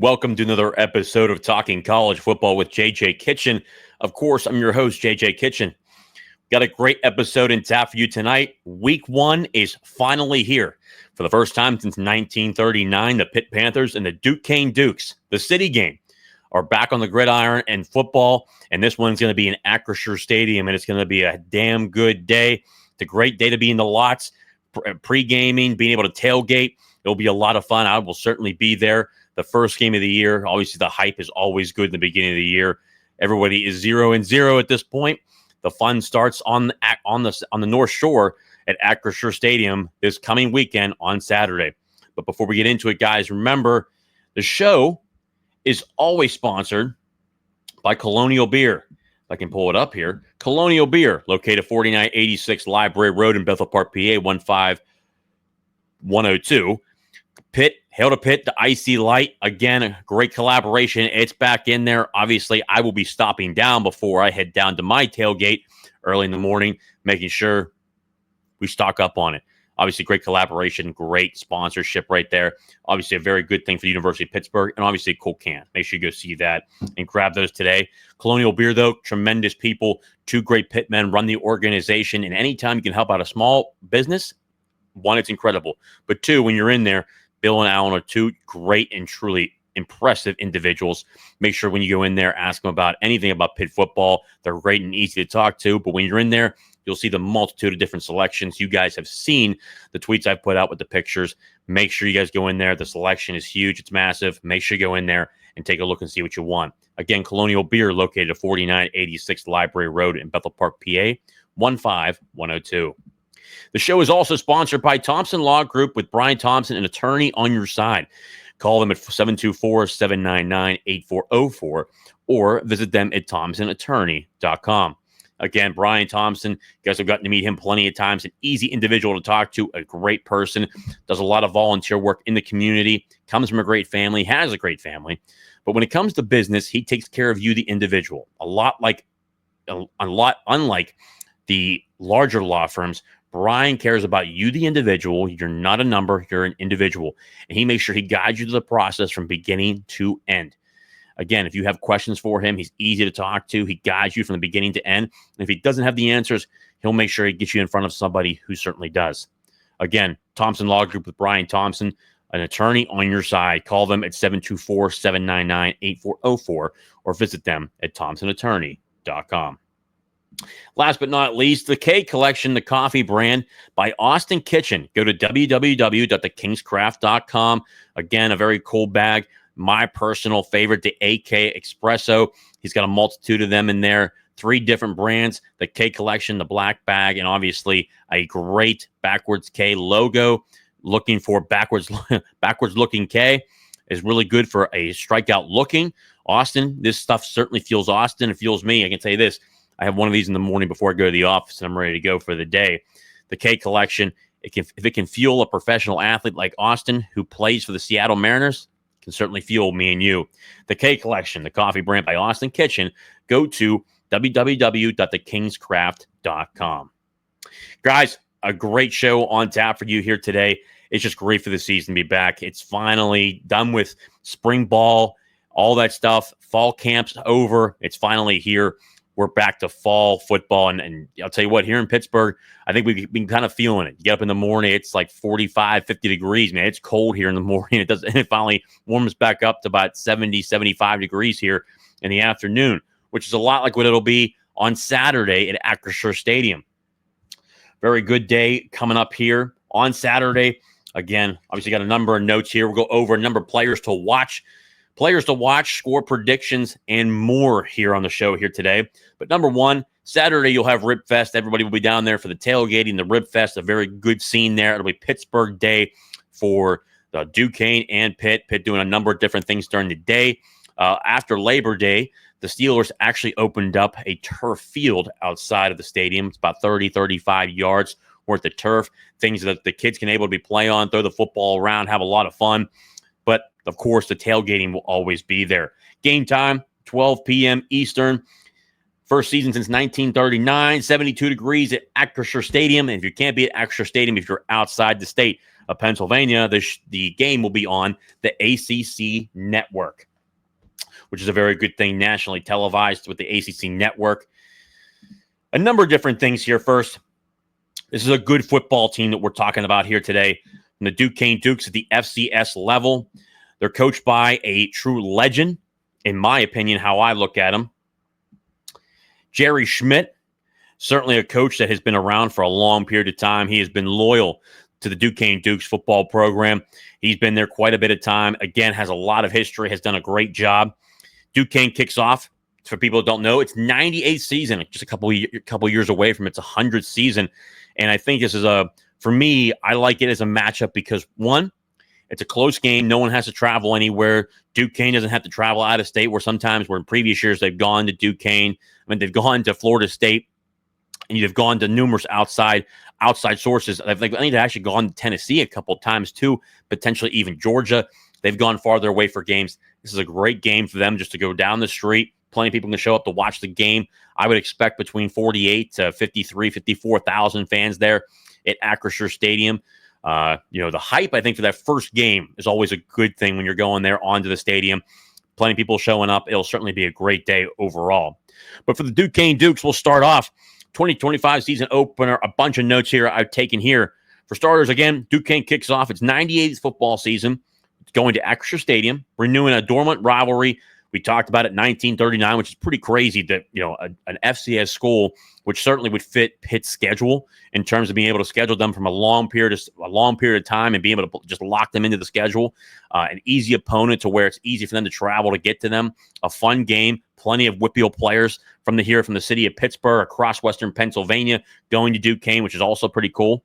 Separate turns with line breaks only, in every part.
Welcome to another episode of Talking College Football with JJ Kitchen. Of course, I'm your host, JJ Kitchen. Got a great episode in tap for you tonight. Week 1 is finally here. For the first time since 1939, the Pitt Panthers and the Duquesne Dukes, the city game, are back on the gridiron and football. And this one's going to be in Acrisure Stadium, and it's going to be a damn good day. It's a great day to be in the lots, pre-gaming, being able to tailgate. It'll be a lot of fun. I will certainly be there. The first game of the year, obviously the hype is always good in the beginning of the year. Everybody is 0-0 at this point. The fun starts on the North Shore at Acrisure Stadium this coming weekend on Saturday. But before we get into it, guys, remember the show is always sponsored by Colonial Beer. If I can pull it up here. Colonial Beer, located 4986 Library Road in Bethel Park, PA, 15102. Pitt, Hail to Pitt, the Icy Light. Again, a great collaboration. It's back in there. Obviously, I will be stopping down before I head down to my tailgate early in the morning, making sure we stock up on it. Obviously, great collaboration, great sponsorship right there. Obviously, a very good thing for the University of Pittsburgh, and obviously a cool can. Make sure you go see that and grab those today. Colonial Beer, though, tremendous people. 2 great pit men run the organization, and anytime you can help out a small business, 1, it's incredible. But 2, when you're in there, Bill and Alan are 2 great and truly impressive individuals. Make sure when you go in there, ask them about anything about Pitt football. They're great and easy to talk to. But when you're in there, you'll see the multitude of different selections. You guys have seen the tweets I've put out with the pictures. Make sure you guys go in there. The selection is huge. It's massive. Make sure you go in there and take a look and see what you want. Again, Colonial Beer, located at 4986 Library Road in Bethel Park, PA, 15102. The show is also sponsored by Thompson Law Group with Brian Thompson, an attorney on your side. Call them at 724-799-8404 or visit them at thompsonattorney.com. Again, Brian Thompson, you guys have gotten to meet him plenty of times. An easy individual to talk to, a great person, does a lot of volunteer work in the community, comes from a great family, has a great family. But when it comes to business, he takes care of you, the individual. A lot unlike the larger law firms, Brian cares about you, the individual. You're not a number. You're an individual. And he makes sure he guides you to the process from beginning to end. Again, if you have questions for him, he's easy to talk to. He guides you from the beginning to end. And if he doesn't have the answers, he'll make sure he gets you in front of somebody who certainly does. Again, Thompson Law Group with Brian Thompson, an attorney on your side. Call them at 724-799-8404 or visit them at thompsonattorney.com. Last but not least, the K Collection, the coffee brand by Austin Kitchen. Go to www.thekingscraft.com. Again, a very cool bag. My personal favorite, the AK Espresso. He's got a multitude of them in there. 3 different brands, the K Collection, the black bag, and obviously a great backwards K logo. Looking for backwards looking K is really good for a strikeout looking. Austin, this stuff certainly feels Austin. It feels me. I can tell you this. I have one of these in the morning before I go to the office, and I'm ready to go for the day. The K Collection, if it can fuel a professional athlete like Austin, who plays for the Seattle Mariners, can certainly fuel me and you. The K Collection, the coffee brand by Austin Kitchen. Go to www.thekingscraft.com. Guys, a great show on tap for you here today. It's just great for the season to be back. It's finally done with spring ball, all that stuff. Fall camp's over. It's finally here. We're back to fall football, and I'll tell you what, here in Pittsburgh, I think we've been kind of feeling it. You get up in the morning, it's like 45, 50 degrees, man. It's cold here in the morning. It finally warms back up to about 70, 75 degrees here in the afternoon, which is a lot like what it'll be on Saturday at Acrisure Stadium. Very good day coming up here on Saturday. Again, obviously got a number of notes here. We'll go over a number of players to watch, score predictions, and more here on the show here today. But number 1, Saturday, you'll have Rib Fest. Everybody will be down there for the tailgating, the Rib Fest, a very good scene there. It'll be Pittsburgh Day for the Duquesne and Pitt. Pitt doing a number of different things during the day. After Labor Day, the Steelers actually opened up a turf field outside of the stadium. It's about 30, 35 yards worth of turf, things that the kids can able to be play on, throw the football around, have a lot of fun. But, of course, the tailgating will always be there. Game time, 12 p.m. Eastern. First season since 1939, 72 degrees at Acrisure Stadium. And if you can't be at Acrisure Stadium, if you're outside the state, of Pennsylvania, the game will be on the ACC network, which is a very good thing, nationally televised with the ACC network. A number of different things here. First, this is a good football team that we're talking about here today. And the Duquesne Dukes at the FCS level. They're coached by a true legend, in my opinion, how I look at him. Jerry Schmidt, certainly a coach that has been around for a long period of time. He has been loyal to the Duquesne Dukes football program. He's been there quite a bit of time. Again, has a lot of history, has done a great job. Duquesne kicks off, for people who don't know, it's 98th season, just a couple years away from its 100th season. And I think this is for me, I like it as a matchup because, one, it's a close game. No one has to travel anywhere. Duquesne doesn't have to travel out of state, where sometimes where in previous years they've gone to Duquesne. I mean, they've gone to Florida State, and you've gone to numerous outside sources. I think they've actually gone to Tennessee a couple of times too, potentially even Georgia. They've gone farther away for games. This is a great game for them just to go down the street. Plenty of people can show up to watch the game. I would expect between 48 to 53, 54,000 fans there at Acrisure Stadium. The hype, I think, for that first game is always a good thing when you're going there onto the stadium. Plenty of people showing up. It'll certainly be a great day overall. But for the Duquesne Dukes, we'll start off 2025 season opener. A bunch of notes here I've taken here. For starters, again, Duquesne kicks off its 98th football season. It's going to Acrisure Stadium, renewing a dormant rivalry. We talked about it in 1939, which is pretty crazy that, an FCS school, which certainly would fit Pitt's schedule in terms of being able to schedule them from a long period of time and being able to just lock them into the schedule. An easy opponent to where it's easy for them to travel to get to them. A fun game. Plenty of Whitfield players from the city of Pittsburgh across Western Pennsylvania going to Duquesne, which is also pretty cool.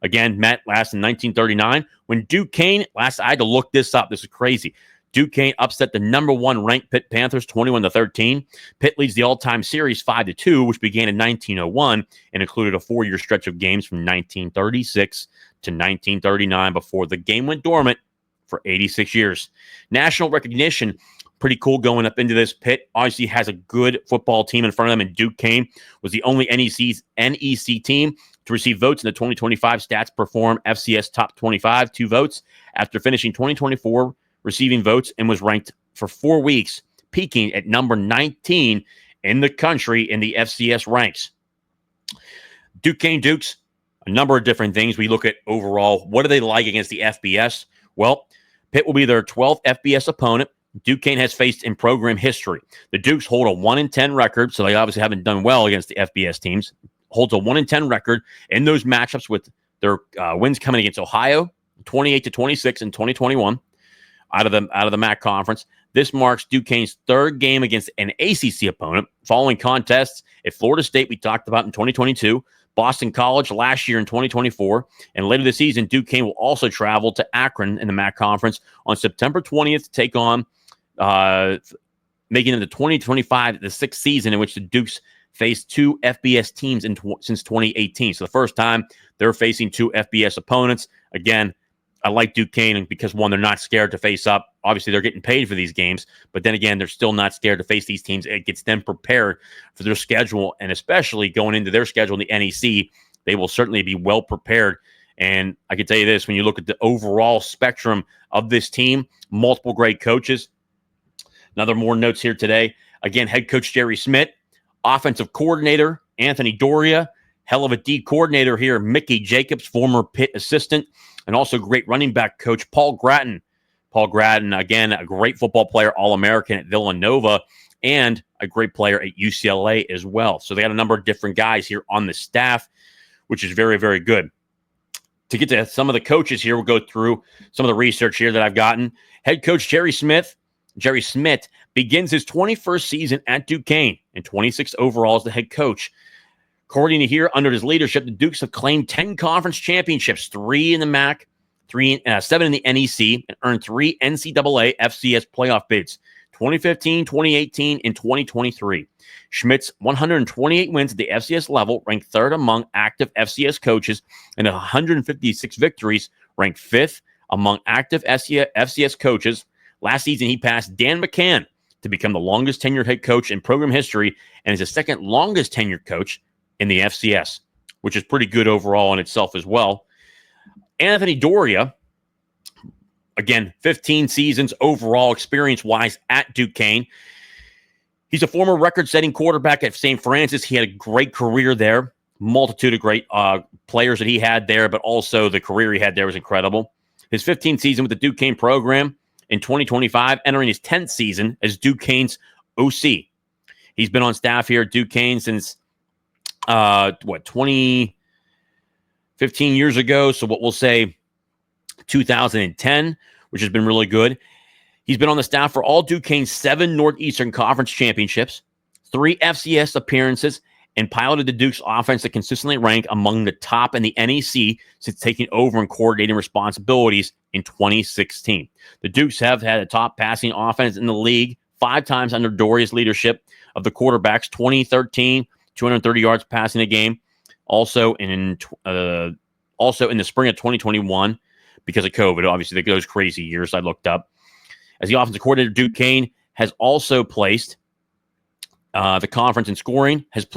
Again, met last in 1939 when Duquesne, I had to look this up. This is crazy. Duquesne upset the number 1 ranked Pitt Panthers 21-13. Pitt leads the all-time series 5-2, which began in 1901 and included a 4-year stretch of games from 1936 to 1939 before the game went dormant for 86 years. National recognition, pretty cool going up into this. Pitt obviously has a good football team in front of them, and Duquesne was the only NEC team to receive votes in the 2025 Stats Perform FCS Top 25, 2 votes, after finishing 2024 receiving votes, and was ranked for 4 weeks, peaking at number 19 in the country in the FCS ranks. Duquesne Dukes, a number of different things. We look at overall, what are they like against the FBS? Well, Pitt will be their 12th FBS opponent. Duquesne has faced in program history. The Dukes hold a 1-10 record, so they obviously haven't done well against the FBS teams. Holds a 1-10 record in those matchups, with their wins coming against Ohio, 28-26 in 2021. Out of the MAC conference. This marks Duquesne's 3rd game against an ACC opponent, following contests at Florida State we talked about in 2022, Boston College last year in 2024, and later this season, Duquesne will also travel to Akron in the MAC conference on September 20th to take on, making it the 2025, the 6th season in which the Dukes faced 2 FBS teams since 2018. So the first time they're facing 2 FBS opponents. Again, I like Duquesne because, one, they're not scared to face up. Obviously, they're getting paid for these games, but then again, they're still not scared to face these teams. It gets them prepared for their schedule, and especially going into their schedule in the NEC, they will certainly be well prepared. And I can tell you this, when you look at the overall spectrum of this team, multiple great coaches. Another more notes here today. Again, head coach Jerry Schmidt, offensive coordinator Anthony Doria, hell of a D coordinator here, Mickey Jacobs, former Pitt assistant, and also great running back coach Paul Grattan. Paul Grattan, again, a great football player, All-American at Villanova, and a great player at UCLA as well. So they got a number of different guys here on the staff, which is very, very good. To get to some of the coaches here, we'll go through some of the research here that I've gotten. Head coach Jerry Smith begins his 21st season at Duquesne and 26th overall as the head coach. According to here, under his leadership, the Dukes have claimed 10 conference championships, 3 in the MAC, 7 in the NEC, and earned 3 NCAA FCS playoff bids, 2015, 2018, and 2023. Schmidt's 128 wins at the FCS level ranked 3rd among active FCS coaches, and 156 victories ranked 5th among active FCS coaches. Last season, he passed Dan McCann to become the longest tenured head coach in program history and is the 2nd longest tenured coach in the FCS, which is pretty good overall in itself as well. Anthony Doria, again, 15 seasons overall experience-wise at Duquesne. He's a former record-setting quarterback at St. Francis. He had a great career there, multitude of great players that he had there, but also the career he had there was incredible. His 15th season with the Duquesne program in 2025, entering his 10th season as Duquesne's OC. He's been on staff here at Duquesne since, 15 years ago. So what we'll say 2010, which has been really good. He's been on the staff for all Duquesne's 7 Northeastern Conference championships, 3 FCS appearances, and piloted the Dukes offense to consistently rank among the top in the NEC since taking over and coordinating responsibilities in 2016. The Dukes have had a top passing offense in the league 5 times under Doria's leadership of the quarterbacks, 2013, 230 yards passing a game. Also in the spring of 2021, because of COVID, obviously those crazy years I looked up. As the offensive coordinator, Duquesne has also placed the conference in scoring, has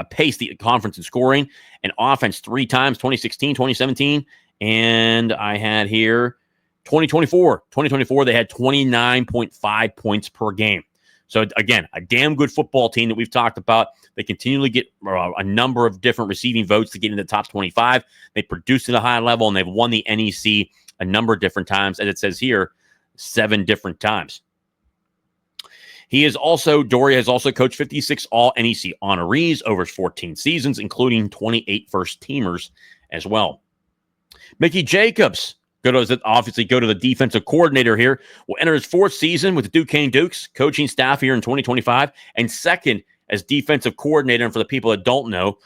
paced the conference in scoring and offense 3 times, 2016, 2017, and I had here 2024. 2024, they had 29.5 points per game. So, again, a damn good football team that we've talked about. They continually get a number of different receiving votes to get into the top 25. They produced at a high level, and they've won the NEC a number of different times, as it says here, 7 different times. Doria has also coached 56 all-NEC honorees over his 14 seasons, including 28 first-teamers as well. Mickey Jacobs, go to the defensive coordinator here, will enter his 4th season with the Duquesne Dukes, coaching staff here in 2025, and 2nd as defensive coordinator. And for the people that don't know,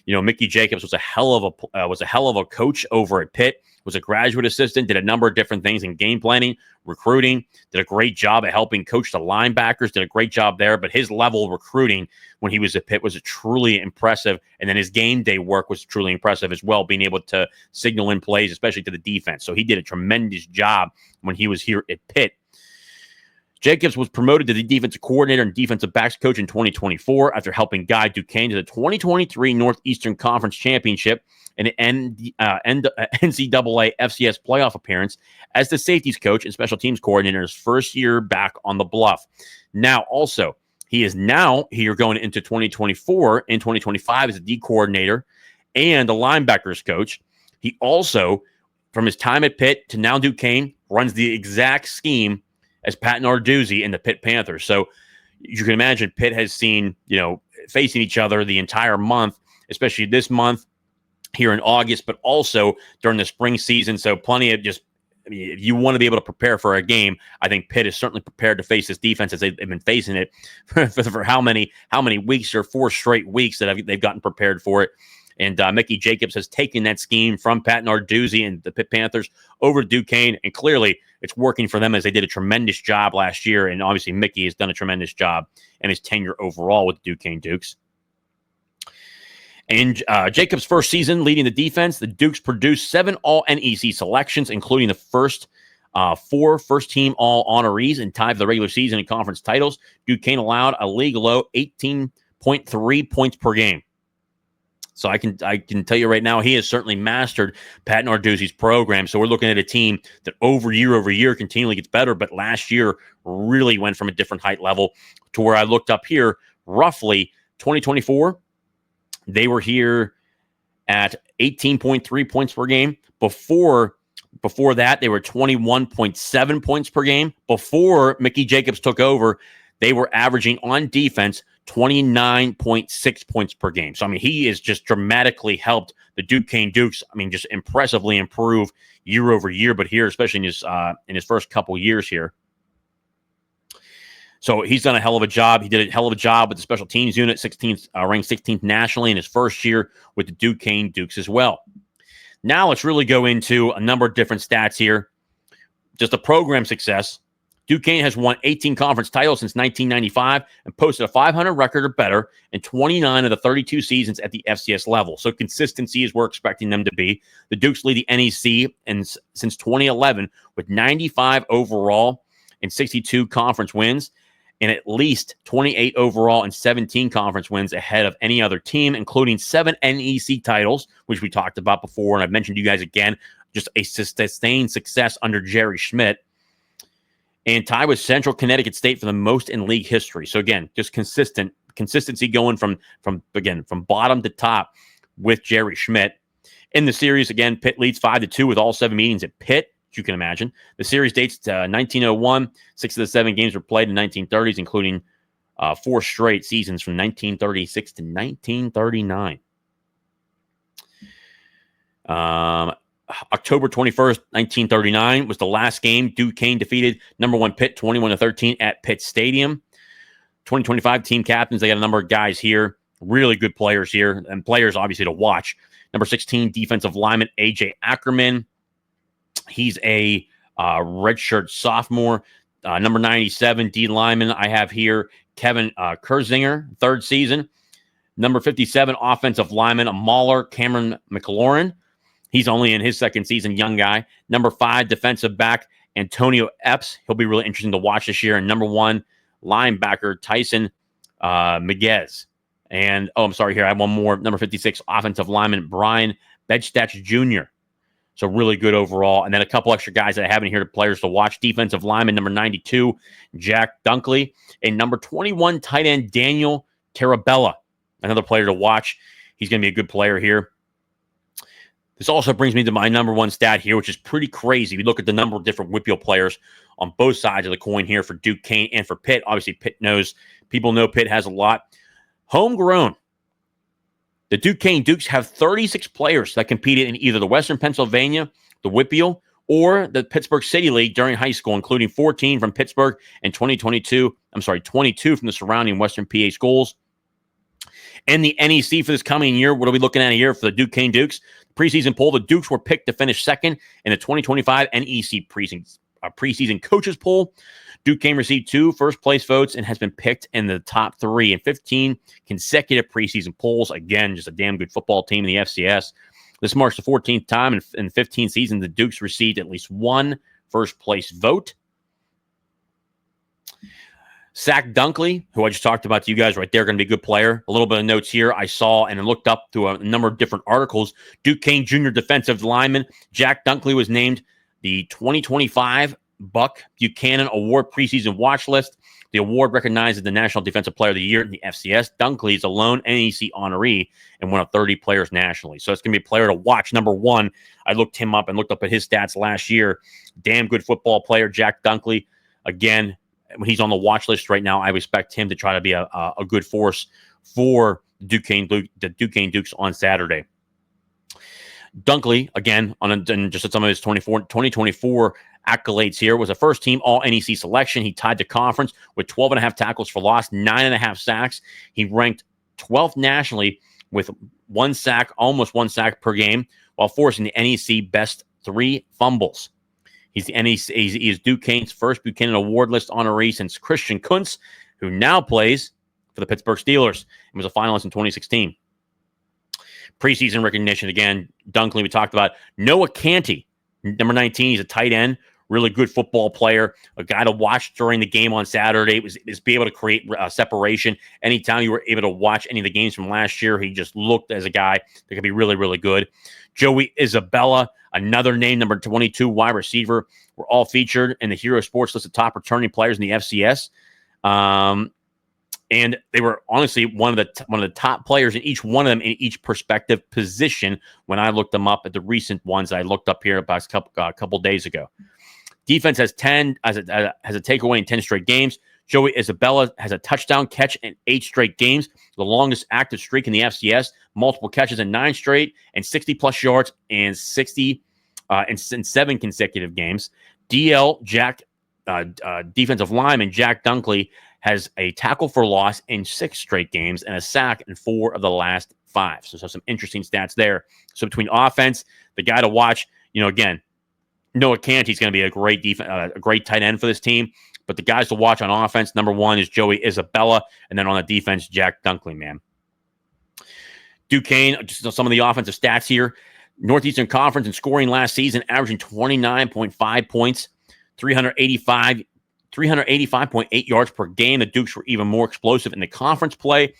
Mickey Jacobs was a hell of a coach over at Pitt, was a graduate assistant, did a number of different things in game planning, recruiting, did a great job at helping coach the linebackers, did a great job there. But his level of recruiting when he was at Pitt was truly impressive. And then his game day work was truly impressive as well, being able to signal in plays, especially to the defense. So he did a tremendous job when he was here at Pitt. Jacobs was promoted to the defensive coordinator and defensive backs coach in 2024 after helping guide Duquesne to the 2023 Northeastern Conference Championship and NCAA FCS playoff appearance as the safeties coach and special teams coordinator his first year back on the bluff. Now, also, he is now here going into 2024 and 2025 as a D coordinator and a linebackers coach. He also, from his time at Pitt to now Duquesne, runs the exact scheme as Pat Narduzzi and the Pitt Panthers. So you can imagine Pitt has seen, facing each other the entire month, especially this month here in August, but also during the spring season. So plenty of if you want to be able to prepare for a game, I think Pitt is certainly prepared to face this defense as they've been facing it for how many weeks, or 4 straight weeks that they've gotten prepared for it. And Mickey Jacobs has taken that scheme from Pat Narduzzi and the Pitt Panthers over to Duquesne, and clearly it's working for them as they did a tremendous job last year. And obviously Mickey has done a tremendous job in his tenure overall with the Duquesne Dukes. And Jacobs' first season leading the defense, the Dukes produced 7 all-NEC selections, including the first 4 first-team all-honorees and tied for the regular season and conference titles. Duquesne allowed a league-low 18.3 points per game. So I can tell you right now, he has certainly mastered Pat Narduzzi's program. So we're looking at a team that over year continually gets better, but last year really went from a different height level to where I looked up here, roughly 2024, they were here at 18.3 points per game. Before that, they were 21.7 points per game. Before Mickey Jacobs took over, they were averaging on defense 29.6 points per game. So, he has just dramatically helped the Duquesne Dukes, just impressively improve year over year, but here, especially in his first couple years here. So he's done a hell of a job. He did a hell of a job with the special teams unit, 16th, ranked 16th nationally in his first year with the Duquesne Dukes as well. Now let's really go into a number of different stats here. Just the program success. Duquesne has won 18 conference titles since 1995 and posted a 500 record or better in 29 of the 32 seasons at the FCS level. So consistency is where we're expecting them to be. The Dukes lead the NEC since 2011 with 95 overall and 62 conference wins, and at least 28 overall and 17 conference wins ahead of any other team, including 7 NEC titles, which we talked about before, and I've mentioned to you guys again. just a sustained success under Jerry Schmidt, and tied with Central Connecticut State for the most in league history. So again, just consistency going from bottom to top with Jerry Schmidt. In the series, again, Pitt leads 5-2 with all 7 meetings at Pitt, as you can imagine. The series dates to 1901. 6 of the 7 games were played in 1930s, including 4 straight seasons from 1936 to 1939. October 21st, 1939 was the last game. Duquesne defeated number 1 Pitt 21-13 at Pitt Stadium. 2025 team captains, they got a number of guys here, really good players here, and players obviously to watch. Number 16 defensive lineman A.J. Ackerman. He's a redshirt sophomore. Number 97 D lineman I have here, Kevin Kurzinger, 3rd season. Number 57 offensive lineman, a Mauler, Cameron McLaurin. He's only in his 2nd season, young guy. Number 5 defensive back, Antonio Epps. He'll be really interesting to watch this year. And number 1 linebacker, Tyson Miguez. And, I'm sorry, here I have one more. Number 56 offensive lineman, Brian Bedstatch Jr. So really good overall. And then a couple extra guys that I have in here, players to watch. Defensive lineman, number 92, Jack Dunkley. And number 21, tight end, Daniel Tarabella. Another player to watch. He's going to be a good player here. This also brings me to my number 1 stat here, which is pretty crazy. We look at the number of different Whippeal players on both sides of the coin here for Duquesne and for Pitt. Obviously, people know Pitt has a lot. Homegrown. The Duquesne Dukes have 36 players that competed in either the Western Pennsylvania, the Whippeal, or the Pittsburgh City League during high school, including 14 from Pittsburgh and 22 from the surrounding Western PA schools. And the NEC for this coming year, what are we looking at here for the Duquesne Dukes? Preseason poll, the Dukes were picked to finish 2nd in the 2025 NEC preseason coaches poll. Duquesne received 2 first-place votes and has been picked in the top 3 in 15 consecutive preseason polls. Again, just a damn good football team in the FCS. This marks the 14th time in 15 seasons the Dukes received at least 1 first-place vote. Zach Dunkley, who I just talked about to you guys right there, going to be a good player. A little bit of notes here. I saw and looked up through a number of different articles. Duquesne junior defensive lineman Jack Dunkley was named the 2025 Buck Buchanan Award preseason watch list. The award recognizes the National Defensive Player of the Year in the FCS. Dunkley is a lone NEC honoree and one of 30 players nationally. So it's going to be a player to watch. Number 1, I looked him up and looked up at his stats last year. Damn good football player, Jack Dunkley. Again, when he's on the watch list right now, I expect him to try to be a good force for the Duquesne Dukes on Saturday. Dunkley, again, on just some of his 2024 accolades here, was a first-team All-NEC selection. He tied the conference with 12.5 tackles for loss, 9.5 sacks. He ranked 12th nationally with 1 sack, almost 1 sack per game, while forcing the NEC best 3 fumbles. He is Duquesne's first Buchanan Award list honoree since Christian Kuntz, who now plays for the Pittsburgh Steelers and was a finalist in 2016. Preseason recognition, again, Dunkley, we talked about. Noah Canty, number 19, he's a tight end, really good football player, a guy to watch during the game on Saturday. Is be able to create separation. Anytime you were able to watch any of the games from last year, he just looked as a guy that could be really, really good. Joey Isabella, another name, number 22, wide receiver, were all featured in the Hero Sports list of top returning players in the FCS. And they were honestly one of the top players in each one of them in each prospective position when I looked them up at the recent ones I looked up here about a couple days ago. Defense has 10 has a takeaway in 10 straight games. Joey Isabella has a touchdown catch in 8 straight games, the longest active streak in the FCS. Multiple catches in 9 straight and 60-plus yards and 60 in 7 consecutive games. DL Jack, defensive lineman Jack Dunkley, has a tackle for loss in 6 straight games and a sack in 4 of the last 5. So some interesting stats there. So between offense, the guy to watch, again, Noah Canty's going to be a great tight end for this team. But the guys to watch on offense, number 1 is Joey Isabella, and then on the defense, Jack Dunkley, man. Duquesne, just some of the offensive stats here. Northeastern Conference in scoring last season, averaging 29.5 points, 385.8 yards per game. The Dukes were even more explosive in the conference play,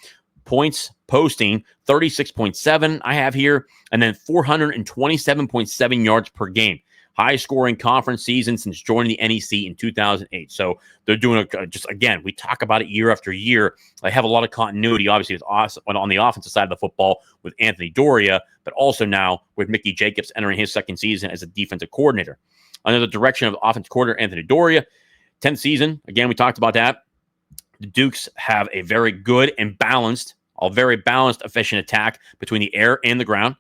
points, posting 36.7 I have here, and then 427.7 yards per game. Highest scoring conference season since joining the NEC in 2008. So they're doing just, again, we talk about it year after year. They have a lot of continuity, obviously, on the offensive side of the football with Anthony Doria, but also now with Mickey Jacobs entering his second season as a defensive coordinator. Under the direction of offensive coordinator Anthony Doria, 10th season, again, we talked about that. The Dukes have a very good and balanced, efficient attack between the air and the ground.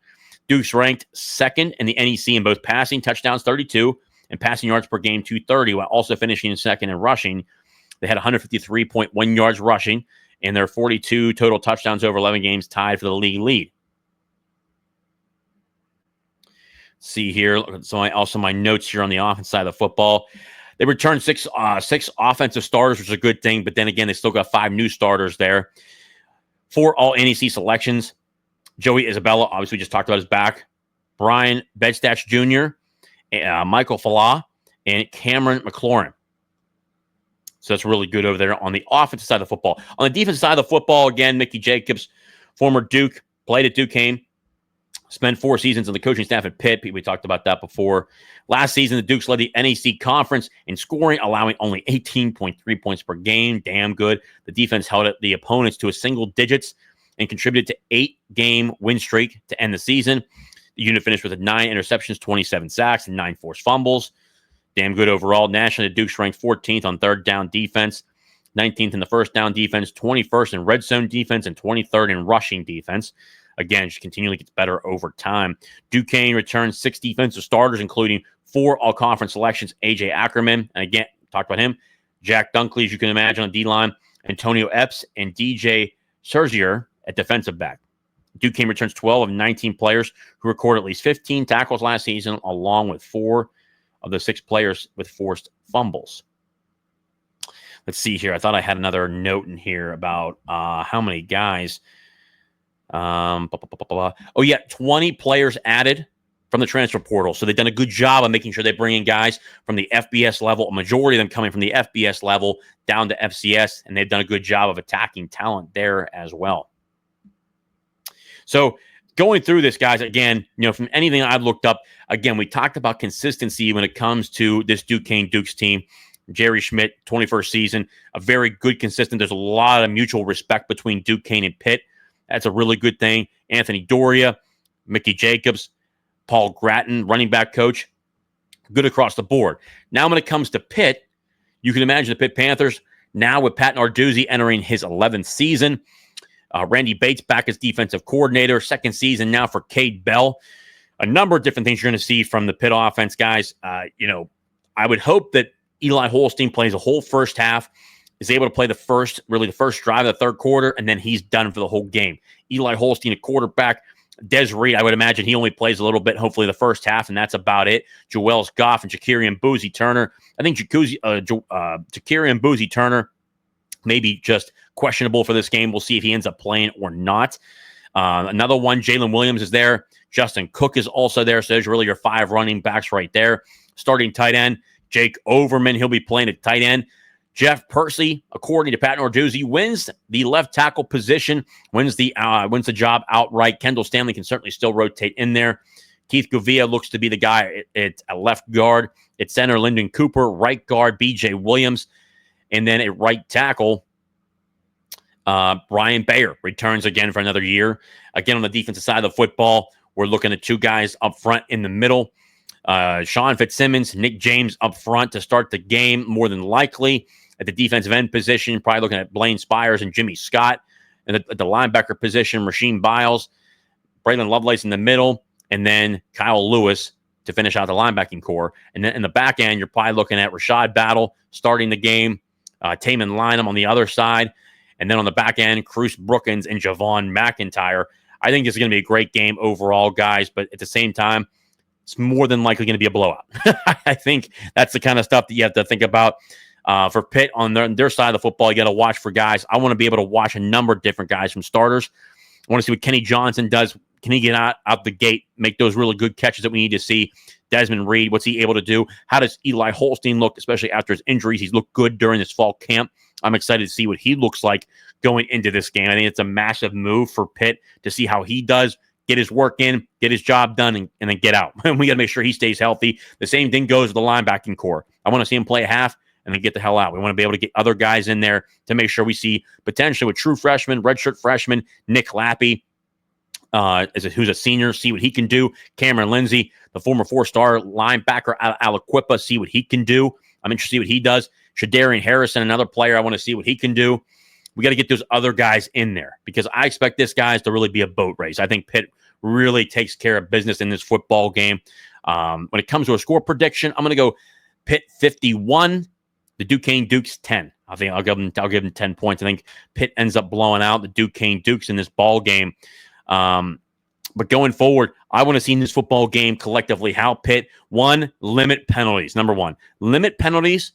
Dukes ranked second in the NEC in both passing touchdowns, 32, and passing yards per game, 230, while also finishing second in rushing. They had 153.1 yards rushing, and their 42 total touchdowns over 11 games tied for the league lead. See here, also my notes here on the offense side of the football. They returned six offensive starters, which is a good thing, but then again, they still got 5 new starters there. 4 all-NEC selections. Joey Isabella, obviously, we just talked about his back. Brian Bedstatch Jr., Michael Falah, and Cameron McLaurin. So that's really good over there on the offensive side of the football. On the defensive side of the football, again, Mickey Jacobs, former Duke, played at Duquesne, spent 4 seasons on the coaching staff at Pitt. We talked about that before. Last season, the Dukes led the NEC conference in scoring, allowing only 18.3 points per game. Damn good. The defense held the opponents to a single digits and contributed to 8-game win streak to end the season. The unit finished with 9 interceptions, 27 sacks, and 9 forced fumbles. Damn good overall. Nationally, the Dukes ranked 14th on third down defense, 19th in the first down defense, 21st in red zone defense, and 23rd in rushing defense. Again, just continually gets better over time. Duquesne returned 6 defensive starters, including 4 all-conference selections. A.J. Ackerman, and again, talked about him. Jack Dunkley, as you can imagine, on D-line. Antonio Epps and DJ Sergier at defensive back. Duquesne returns 12 of 19 players who recorded at least 15 tackles last season, along with 4 of the 6 players with forced fumbles. Let's see here. I thought I had another note in here about how many guys. 20 players added from the transfer portal. So they've done a good job of making sure they bring in guys from the FBS level, a majority of them coming from the FBS level down to FCS, and they've done a good job of attacking talent there as well. So going through this, guys, again, from anything I've looked up, again, we talked about consistency when it comes to this Duquesne Dukes team. Jerry Schmidt, 21st season, a very good, consistent. There's a lot of mutual respect between Duquesne and Pitt. That's a really good thing. Anthony Doria, Mickey Jacobs, Paul Gratton, running back coach, good across the board. Now when it comes to Pitt, you can imagine the Pitt Panthers, now with Pat Narduzzi entering his 11th season. Randy Bates back as defensive coordinator, second season now for Cade Bell. A number of different things you're going to see from the Pitt offense, guys. I would hope that Eli Holstein plays a whole first half, is able to play the first drive of the third quarter, and then he's done for the whole game. Eli Holstein, a quarterback. Des Reed, I would imagine he only plays a little bit, hopefully the first half, and that's about it. Joel Goff and Jakirian Boozy Turner. I think Jakirian Boozy Turner maybe just questionable for this game. We'll see if he ends up playing or not. Another one, Jalen Williams is there. Justin Cook is also there. So there's really your 5 running backs right there. Starting tight end, Jake Overman. He'll be playing at tight end. Jeff Percy, according to Pat Narduzzi, wins the left tackle position, wins the job outright. Kendall Stanley can certainly still rotate in there. Keith Govia looks to be the guy at left guard. At center, Lyndon Cooper. Right guard, B.J. Williams. And then at right tackle, Brian Bayer returns again for another year. Again, on the defensive side of the football, we're looking at 2 guys up front in the middle. Sean Fitzsimmons, Nick James up front to start the game, more than likely. At the defensive end position, probably looking at Blaine Spires and Jimmy Scott. And at the linebacker position, Rasheem Biles, Braylon Lovelace in the middle, and then Kyle Lewis to finish out the linebacking core. And then in the back end, you're probably looking at Rashad Battle starting the game, Taman Lynham on the other side. And then on the back end, Cruz Brookins and Javon McIntyre. I think this is going to be a great game overall, guys. But at the same time, it's more than likely going to be a blowout. I think that's the kind of stuff that you have to think about. For Pitt on their side of the football, you got to watch for guys. I want to be able to watch a number of different guys from starters. I want to see what Kenny Johnson does. Can he get out the gate, make those really good catches that we need to see? Desmond Reed, what's he able to do? How does Eli Holstein look, especially after his injuries? He's looked good during this fall camp. I'm excited to see what he looks like going into this game. I think it's a massive move for Pitt to see how he does, get his work in, get his job done, and then get out. We got to make sure he stays healthy. The same thing goes with the linebacking core. I want to see him play a half and then get the hell out. We want to be able to get other guys in there to make sure we see potentially with true freshman, redshirt freshman, Nick Lappy, who's a senior, see what he can do. Cameron Lindsay, the former 4-star linebacker out of Aliquippa, see what he can do. I'm interested to see what he does. Shadarian Harrison, another player, I want to see what he can do. We got to get those other guys in there because I expect this guys to really be a boat race. I think Pitt really takes care of business in this football game. When it comes to a score prediction, I'm going to go Pitt 51, the Duquesne Dukes 10. I think I'll give them 10 points. I think Pitt ends up blowing out the Duquesne Dukes in this ball game. But going forward, I want to see in this football game collectively how Pitt, one, limit penalties. Number one, limit penalties.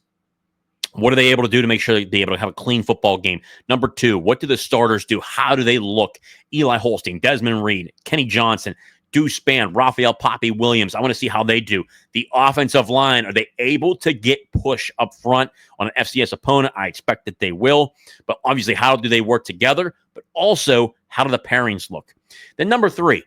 What are they able to do to make sure they're able to have a clean football game? Number two, what do the starters do? How do they look? Eli Holstein, Desmond Reed, Kenny Johnson, Deuce Spann, Raphael Poppy Williams. I want to see how they do. The offensive line, are they able to get push up front on an FCS opponent? I expect that they will. But obviously, how do they work together? But also, how do the pairings look? Then number three,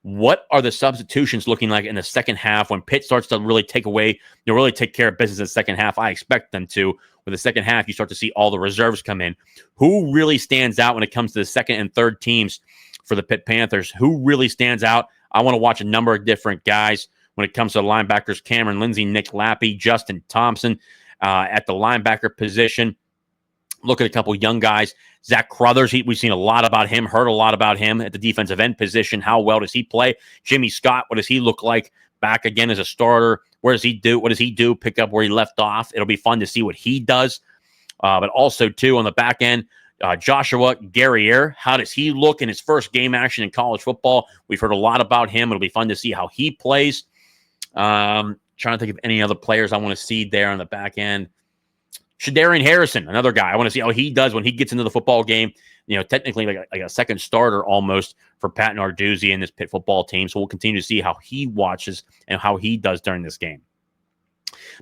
what are the substitutions looking like in the second half when Pitt starts to really take care of business in the second half? I expect them to. With the second half, you start to see all the reserves come in. Who really stands out when it comes to the second and third teams for the Pitt Panthers? Who really stands out? I want to watch a number of different guys when it comes to the linebackers. Cameron Lindsay, Nick Lappy, Justin Thompson at the linebacker position. Look at a couple young guys. Zach Crothers, we've seen a lot about him, heard a lot about him at the defensive end position. How well does he play? Jimmy Scott, what does he look like back again as a starter? Where does he do? What does he do? Pick up where he left off. It'll be fun to see what he does. But also, too, on the back end, Joshua Guerriere, how does he look in his first game action in college football? We've heard a lot about him. It'll be fun to see how he plays. Trying to think of any other players I want to see there on the back end. Shadarian Harrison, another guy. I want to see how he does when he gets into the football game. You know, technically like a second starter almost for Pat Narduzzi and this Pitt football team. So we'll continue to see how he watches and how he does during this game.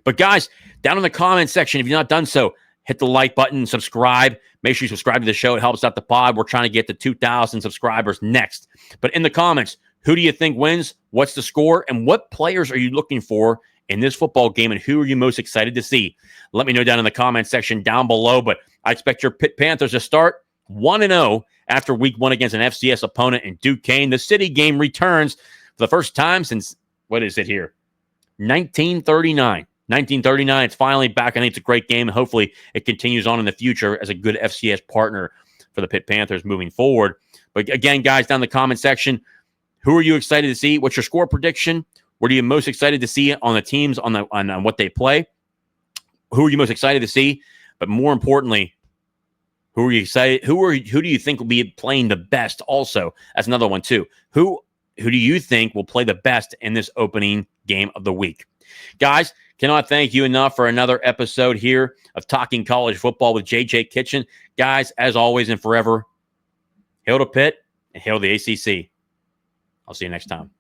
But guys, down in the comment section, if you've not done so, hit the like button, subscribe. Make sure you subscribe to the show. It helps out the pod. We're trying to get to 2,000 subscribers next. But in the comments, who do you think wins? What's the score? And what players are you looking for in this football game, and who are you most excited to see? Let me know down in the comment section down below, but I expect your Pitt Panthers to start 1-0 after week 1 against an FCS opponent in Duquesne. The city game returns for the first time since, what is it here? 1939. 1939, it's finally back. I think it's a great game, and hopefully it continues on in the future as a good FCS partner for the Pitt Panthers moving forward. But again, guys, down in the comment section, who are you excited to see? What's your score prediction? What are you most excited to see on the teams, on what they play? Who are you most excited to see? But more importantly, who are you excited? Who do you think will be playing the best? Also, that's another one too. Who do you think will play the best in this opening game of the week? Guys, cannot thank you enough for another episode here of Talking College Football with JJ Kitchen. Guys, as always and forever, hail to Pitt and hail to the ACC. I'll see you next time.